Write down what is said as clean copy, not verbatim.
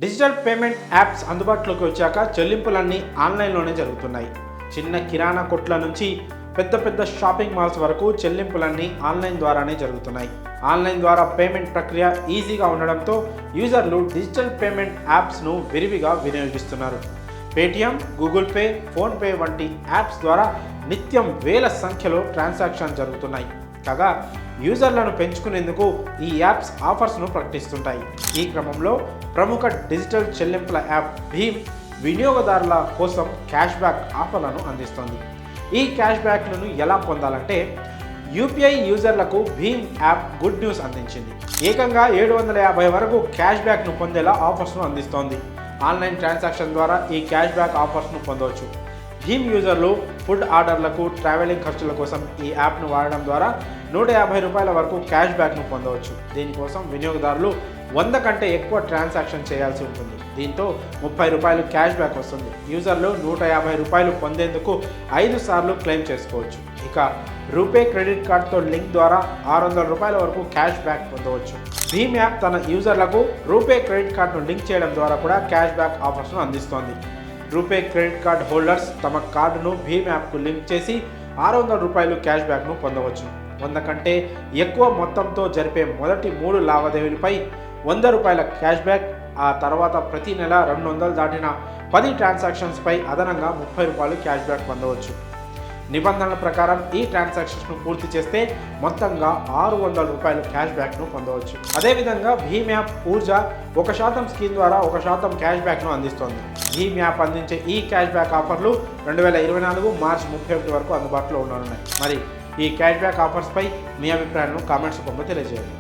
Digital payment apps అందుబాటులోకి వచ్చాక చెల్లింపులన్నీ ఆన్లైన్లోనే జరుగుతున్నాయి. చిన్న కిరాణా కొట్ల నుంచి పెద్ద పెద్ద షాపింగ్ మాల్స్ వరకు చెల్లింపులన్నీ ఆన్లైన్ ద్వారానే జరుగుతున్నాయి. ఆన్లైన్ ద్వారా పేమెంట్ ప్రక్రియ ఈజీగా ఉండడంతో యూజర్లు డిజిటల్ పేమెంట్ యాప్స్ను విరివిగా వినియోగిస్తున్నారు. పేటిఎం, గూగుల్ పే, ఫోన్పే వంటి యాప్స్ ద్వారా నిత్యం వేల సంఖ్యలో ట్రాన్సాక్షన్ జరుగుతున్నాయి. కాగా యూజర్లను పెంచుకునేందుకు ఈ యాప్స్ ఆఫర్స్ను ప్రకటిస్తుంటాయి. ఈ క్రమంలో ప్రముఖ డిజిటల్ చెల్లింపుల యాప్ భీమ్ వినియోగదారుల కోసం క్యాష్ బ్యాక్ ఆఫర్లను అందిస్తోంది. ఈ క్యాష్ బ్యాక్లను ఎలా పొందాలంటే యూపీఐ యూజర్లకు భీమ్ యాప్ గుడ్ న్యూస్ అందించింది. ఏకంగా 750 వరకు క్యాష్ బ్యాక్ను పొందేలా ఆఫర్స్ను అందిస్తోంది. ఆన్లైన్ ట్రాన్సాక్షన్ ద్వారా ఈ క్యాష్ బ్యాక్ ఆఫర్స్ను పొందవచ్చు. భీమ్ యూజర్లు ఫుడ్ ఆర్డర్లకు, ట్రావెలింగ్ ఖర్చుల కోసం ఈ యాప్ను వాడడం ద్వారా 150 రూపాయల వరకు క్యాష్ బ్యాక్ను పొందవచ్చు. దీనికోసం వినియోగదారులు 100 కంటే ఎక్కువ ట్రాన్సాక్షన్ చేయాల్సి ఉంటుంది. దీంతో 30 రూపాయలు క్యాష్ బ్యాక్ వస్తుంది. యూజర్లు 150 రూపాయలు పొందేందుకు 5 సార్లు క్లెయిమ్ చేసుకోవచ్చు. ఇక రూపే క్రెడిట్ కార్డ్తో లింక్ ద్వారా 600 రూపాయల వరకు క్యాష్ బ్యాక్ పొందవచ్చు. భీమ్ యాప్ తన యూజర్లకు రూపే క్రెడిట్ కార్డును లింక్ చేయడం ద్వారా కూడా క్యాష్ బ్యాక్ ఆఫర్స్ను అందిస్తోంది. రూపే క్రెడిట్ కార్డ్ హోల్డర్స్ తమ కార్డును భీమ్ యాప్కు లింక్ చేసి 600 రూపాయలు క్యాష్ బ్యాక్ను పొందవచ్చు. 100 కంటే ఎక్కువ మొత్తంతో జరిపే మొదటి 3 లావాదేవీలపై 100 రూపాయల క్యాష్ బ్యాక్. ఆ తర్వాత ప్రతి నెల 200 దాటిన 10 ట్రాన్సాక్షన్స్పై అదనంగా 30 రూపాయలు క్యాష్ బ్యాక్ పొందవచ్చు. నిబంధనల ప్రకారం ఈ ట్రాన్సాక్షన్స్ను పూర్తి చేస్తే మొత్తంగా 600 రూపాయలు క్యాష్ బ్యాక్ను పొందవచ్చు. అదేవిధంగా భీమ్ యాప్ ఊర్జా 1% స్కీమ్ ద్వారా 1% క్యాష్ బ్యాక్ను అందిస్తోంది. భీమ్ యాప్ అందించే ఈ క్యాష్ బ్యాక్ ఆఫర్లు 2024 మార్చి 31 వరకు అందుబాటులో ఉండనున్నాయి. మరి ఈ క్యాష్ బ్యాక్ ఆఫర్స్పై మీ అభిప్రాయాలను కామెంట్స్ రూపంలో తెలియజేయండి.